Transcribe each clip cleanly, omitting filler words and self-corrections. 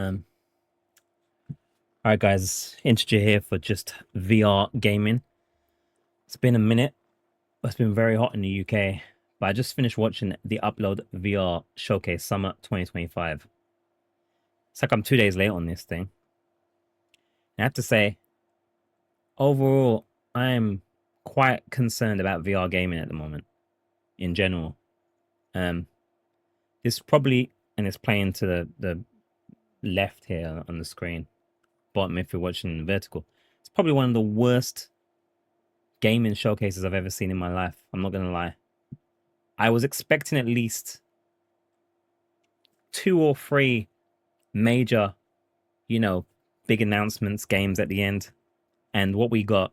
Um, all right, guys, Integer here for just VR gaming. It's been a minute. It's been very hot in the UK, but I just finished watching the Upload VR Showcase Summer 2025. It's like I'm 2 days late on this thing. And I have to say, overall, I'm quite concerned about VR gaming at the moment in general. Um, this probably, and it's playing to the left here on the screen, bottom if you're watching vertical. It's probably one of the worst gaming showcases I've ever seen in my life. I'm not gonna lie. I was expecting at least two or three major, you know, big announcements, games at the end. And what we got,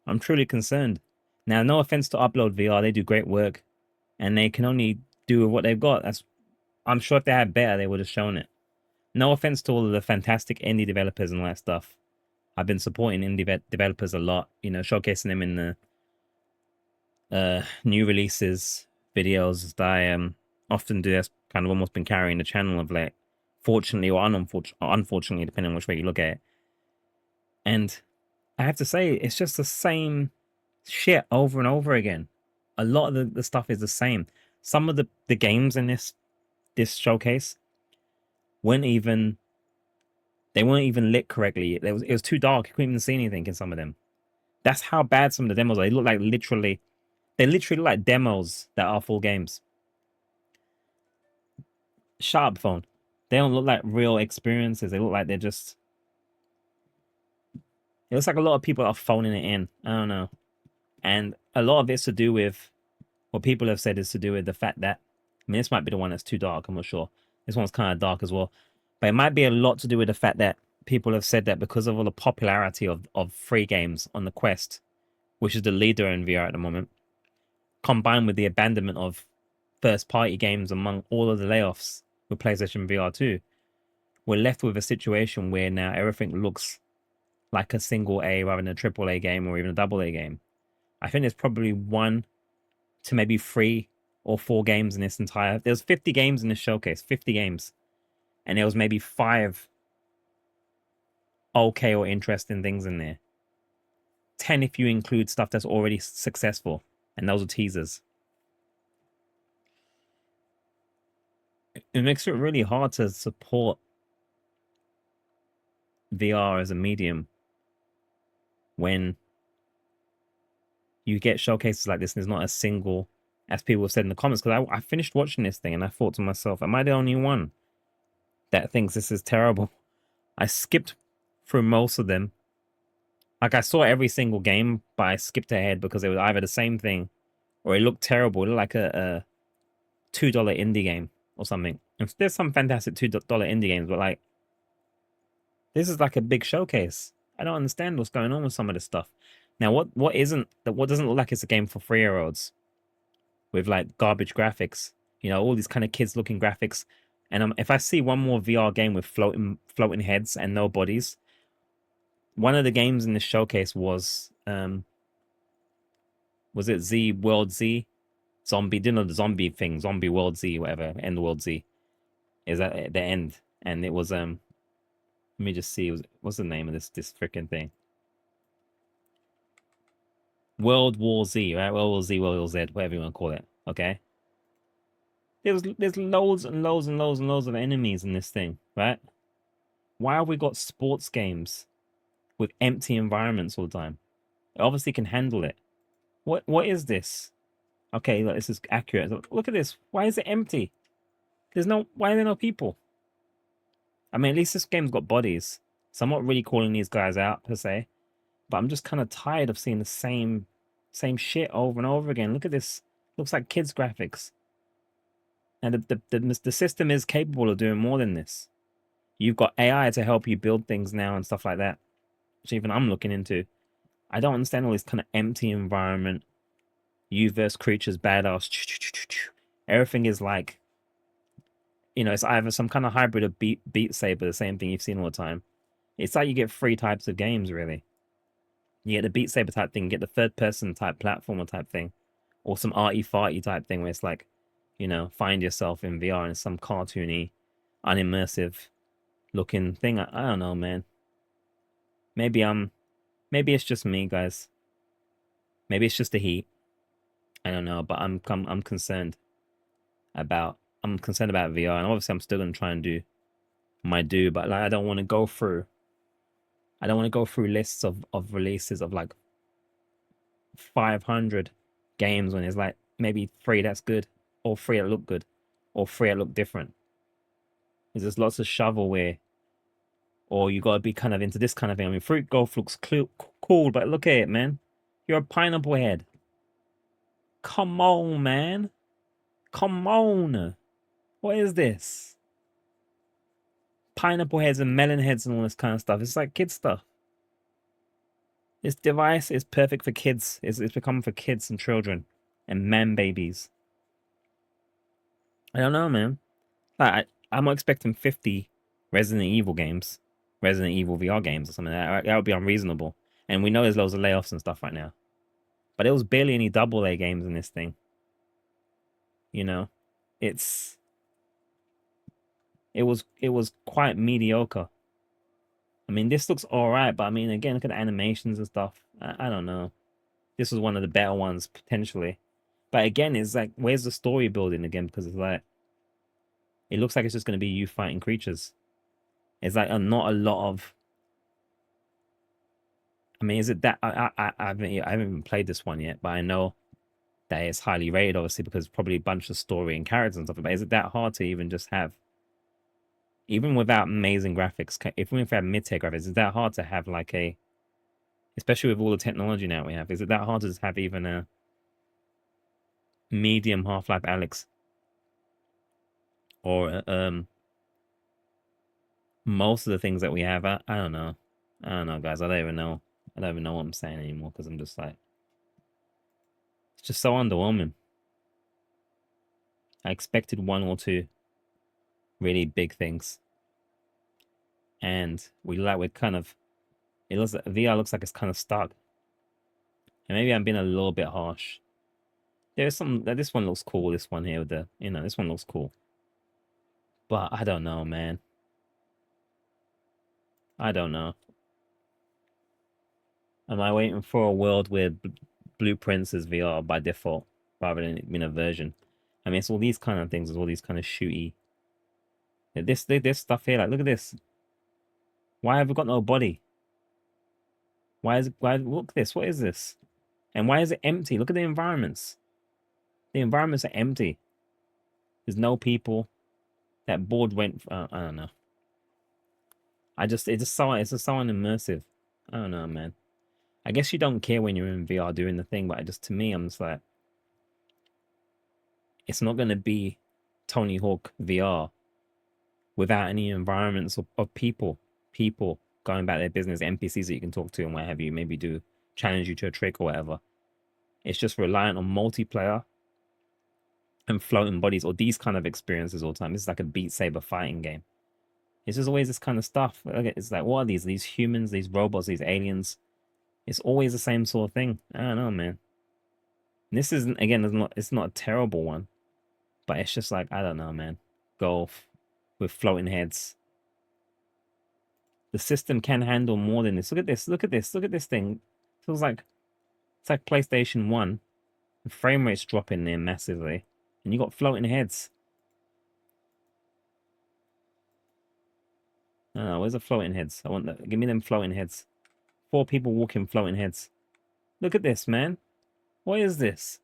I'm truly concerned. Now, no offense to Upload VR, they do great work and they can only do what they've got. I'm sure if they had better, they would have shown it. No offense to all of the fantastic indie developers and all that stuff. I've been supporting indie developers a lot, showcasing them in the new releases videos that I often do. That's kind of almost been carrying the channel of late, fortunately or unfortunately, depending on which way you look at it. And I have to say, it's just the same shit over and over again. A lot of the stuff is the same. Some of the games in this showcase weren't even they weren't even lit correctly. It was too dark. You couldn't even see anything in some of them. That's how bad some of the demos are. They literally look like demos that are full games. Shut up, phone. They don't look like real experiences. They look like they're just. It looks like a lot of people are phoning it in. I don't know. And a lot of it's to do with what people have said is to do with the fact that. I mean, this might be the one that's too dark. I'm not sure. This one's kind of dark as well. But it might be a lot to do with the fact that people have said that because of all the popularity of free games on the Quest, which is the leader in VR at the moment, combined with the abandonment of first party games among all of the layoffs with PlayStation VR 2, we're left with a situation where now everything looks like a single A rather than a triple A game or even a double A game. I think there's probably one to maybe 3 or 4 games in this entire. There's 50 games in this showcase, 50 games, and there was maybe 5 okay or interesting things in there. 10 if you include stuff that's already successful, and those are teasers. It makes it really hard to support VR as a medium when you get showcases like this and there's not a single, as people have said in the comments, because I finished watching this thing and I thought to myself, am I the only one that thinks this is terrible? I skipped through most of them. Like I saw every single game, but I skipped ahead because it was either the same thing or it looked terrible. It looked like a $2 indie game or something. And there's some fantastic $2 indie games, but like this is like a big showcase. I don't understand what's going on with some of this stuff. Now, what doesn't look like it's a game for 3-year-olds with like garbage graphics? All these kind of kids looking graphics. And if I see one more VR game with floating heads and no bodies, one of the games in the showcase was it Z World Z? Zombie, didn't know the zombie thing, Zombie World Z, whatever, End World Z is at the end. And it was let me just see, what's the name of this freaking thing? World War Z, right? World War Z, World War Z, whatever you want to call it. Okay. There's loads and loads and loads and loads of enemies in this thing, right? Why have we got sports games with empty environments all the time? It obviously can handle it. What is this? Okay, look, this is accurate. Look at this. Why is it empty? Why are there no people? I mean, at least this game's got bodies. So I'm not really calling these guys out per se, but I'm just kind of tired of seeing the same shit over and over again. Look at this. Looks like kids' graphics. And the system is capable of doing more than this. You've got AI to help you build things now and stuff like that, which even I'm looking into. I don't understand all this kind of empty environment, you versus creatures, badass. Everything is like, it's either some kind of hybrid of Beat Saber, the same thing you've seen all the time. It's like you get 3 types of games, really. You get the Beat Saber type thing, you get the third person type platformer type thing, or some arty farty type thing where it's like, find yourself in VR and some cartoony, unimmersive looking thing. I don't know, man. Maybe maybe it's just me, guys. Maybe it's just the heat. I don't know, but I'm concerned about VR, and obviously I'm still gonna try and do my do, but like I don't want to go through. I don't want to go through lists of releases of like 500 games when there's like maybe three that's good, or three that look good, or three that look different. Because there's lots of shovelware, or you gotta be kind of into this kind of thing. I mean, Fruit Golf looks cool, but look at it, man. You're a pineapple head. Come on, man. Come on. What is this? Pineapple heads and melon heads and all this kind of stuff. It's like kid stuff. This device is perfect for kids. It's become for kids and children and man babies. I don't know, man. I'm expecting 50 Resident Evil games, Resident Evil VR games or something. That would be unreasonable. And we know there's loads of layoffs and stuff right now. But there was barely any AA games in this thing. It's it was quite mediocre. I mean, this looks all right, but I mean, again, look at the animations and stuff. I don't know. This was one of the better ones potentially, but again, it's like, where's the story building again? Because it's like, it looks like it's just going to be you fighting creatures. It's like not a lot of. I mean, is it that I haven't even played this one yet, but I know that it's highly rated, obviously, because probably a bunch of story and characters and stuff. But is it that hard to even just have? Even without amazing graphics, even if we have mid-tier graphics, is that hard to have like a, especially with all the technology now we have, is it that hard to just have even a medium Half-Life Alyx or most of the things that we have? I don't know. I don't know, guys. I don't even know. I don't even know what I'm saying anymore because I'm just like, it's just so underwhelming. I expected one or two really big things, and we're kind of, VR looks like it's kind of stuck. And maybe I'm being a little bit harsh. There's some, this one looks cool. This one here with the, this one looks cool. But I don't know, man. I don't know. Am I waiting for a world where Blueprints is VR by default rather than it being a version? I mean, it's all these kind of things. It's all these kind of shooty. This stuff here, like, look at this. Why have we got no body? Why look at this? What is this? And why is it empty? Look at the environments. The environments are empty. There's no people. That board went. I don't know. It's just so immersive. I don't know, man. I guess you don't care when you're in VR doing the thing, but to me, I'm just like, it's not gonna be Tony Hawk VR without any environments of people going about their business, NPCs that you can talk to and what have you, maybe challenge you to a trick or whatever. It's just reliant on multiplayer and floating bodies or these kind of experiences all the time. This is like a Beat Saber fighting game. It's just always this kind of stuff. It's like, what are these? These humans, these robots, these aliens. It's always the same sort of thing. I don't know, man. This isn't, again, it's not a terrible one. But it's just like, I don't know, man. Golf with floating heads. The system can handle more than this. Look at this. Look at this. Look at this thing. Feels like, it's like PlayStation 1. The frame rate's dropping there massively. And you got floating heads. I don't know, where's the floating heads? I want that. Give me them floating heads. 4 people walking floating heads. Look at this, man. What is this?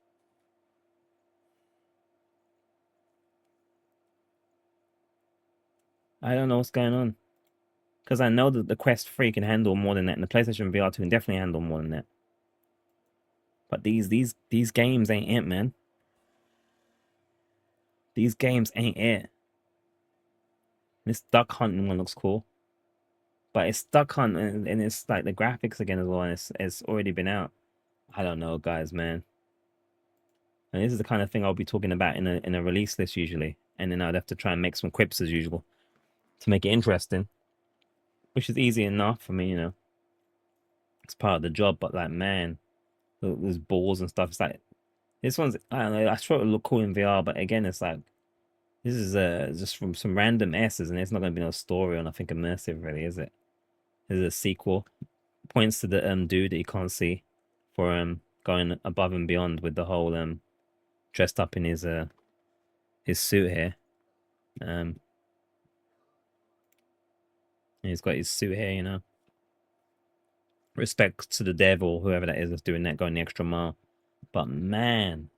I don't know what's going on. Because I know that the Quest 3 can handle more than that, and the PlayStation VR 2 can definitely handle more than that. But these games ain't it, man. These games ain't it. This duck hunting one looks cool. But it's duck hunt, and it's like the graphics again as well, and it's already been out. I don't know, guys, man. And this is the kind of thing I'll be talking about in a release list usually. And then I'd have to try and make some quips as usual to make it interesting. Which is easy enough for me, It's part of the job, but like, man, there's balls and stuff. It's like this one's, I don't know. I sure it'll look cool in VR, but again, it's like this is just from some random S's, and it's not going to be no story or nothing immersive, really, is it? There's a sequel. Points to the dude that you can't see for going above and beyond with the whole dressed up in his suit here. And he's got his suit here, you know. Respect to the devil, whoever that is that's doing that, going the extra mile. But man,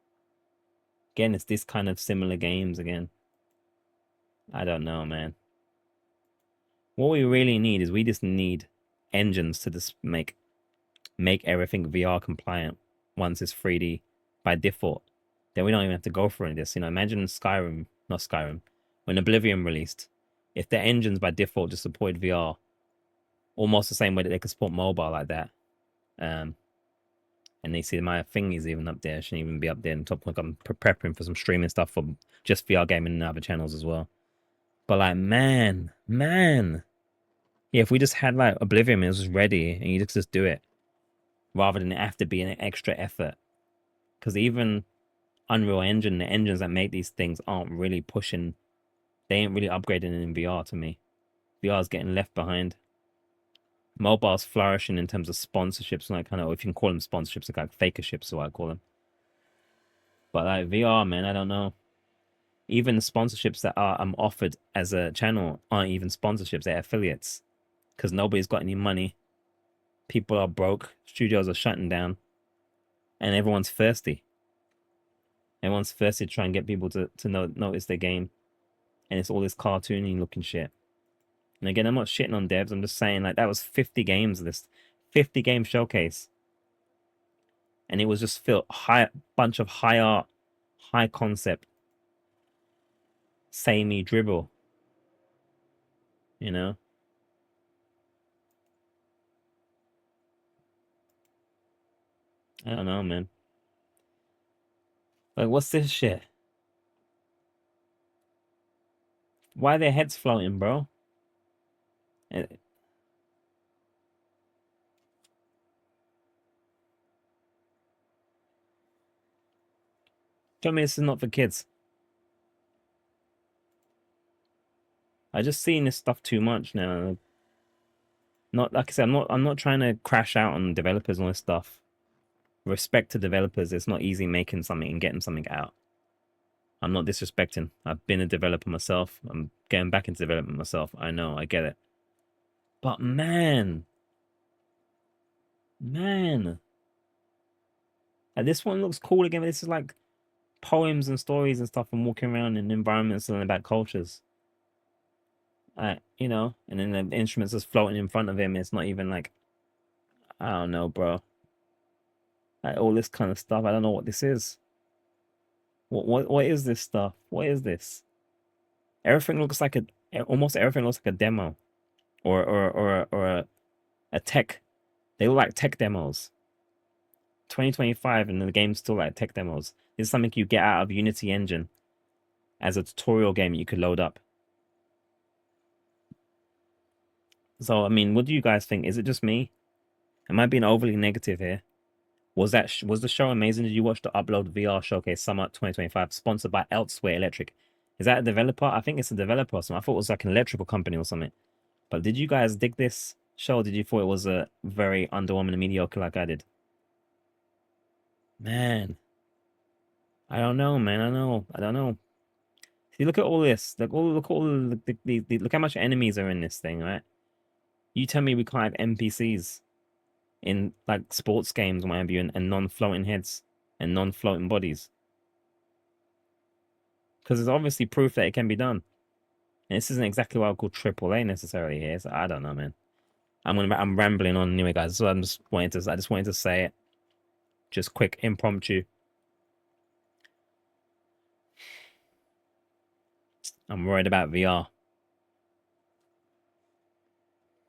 again, it's this kind of similar games again. I don't know, man. What we really need is we just need engines to just make everything VR compliant once it's 3D by default. Then we don't even have to go for any of this. You know, imagine Skyrim, not Skyrim, when Oblivion released, if the engines by default just supported VR, almost the same way that they could support mobile like that. And they see my thing is even up there. Shouldn't even be up there in top. Like I'm preparing for some streaming stuff for just VR gaming and other channels as well. But like, man, yeah, if we just had like Oblivion, it was just ready, and you just do it, rather than it have to be an extra effort. Because even Unreal Engine, the engines that make these things aren't really pushing. They ain't really upgrading in VR to me. VR is getting left behind. Mobile's flourishing in terms of sponsorships, like kind of, if you can call them sponsorships, like fakerships, so I call them. But like VR, man, I don't know. Even the sponsorships that are offered as a channel aren't even sponsorships; they're affiliates, because nobody's got any money. People are broke. Studios are shutting down, and everyone's thirsty. Everyone's thirsty to try and get people to notice their game, and it's all this cartoony looking shit. And again, I'm not shitting on devs. I'm just saying, like, that was 50 games, this 50 game showcase. And it was just filled bunch of high art, high concept, samey dribble. You know? I don't know, man. Like, what's this shit? Why are their heads floating, bro? Tell me this is not for kids. I just seen this stuff too much now. Not like I said, I'm not trying to crash out on developers and all this stuff. Respect to developers. It's not easy making something and getting something out. I'm not disrespecting. I've been a developer myself. I'm getting back into development myself. I know, I get it. But man, like, this one looks cool again. This is like poems and stories and stuff, and walking around in environments and about cultures. You know, and then the instruments just floating in front of him. It's not even like, I don't know, bro. Like all this kind of stuff. I don't know what this is. What is this stuff? What is this? Everything looks like almost everything looks like a demo, or a tech. They look like tech demos. 2025, and the game's still like tech demos. This is something you get out of Unity Engine as a tutorial game you could load up. So, I mean, what do you guys think? Is it just me? Am I being overly negative here? Was the show amazing? Did you watch the UploadVR showcase Summer 2025, sponsored by Elsewhere Electric? Is that a developer? I think it's a developer or something. I thought it was like an electrical company or something. But did you guys dig this show? Did you thought it was a very underwhelming and mediocre like I did? Man, I don't know, man. I don't know. See, look at all this. Look at all look how much enemies are in this thing, right? You tell me we can't have NPCs in like sports games and what have you, and non-floating heads and non-floating bodies. Because there's obviously proof that it can be done. And this isn't exactly what I call AAA necessarily here, so I don't know, man. I'm rambling on anyway, guys. So I just wanted to say it. Just quick, impromptu. I'm worried about VR.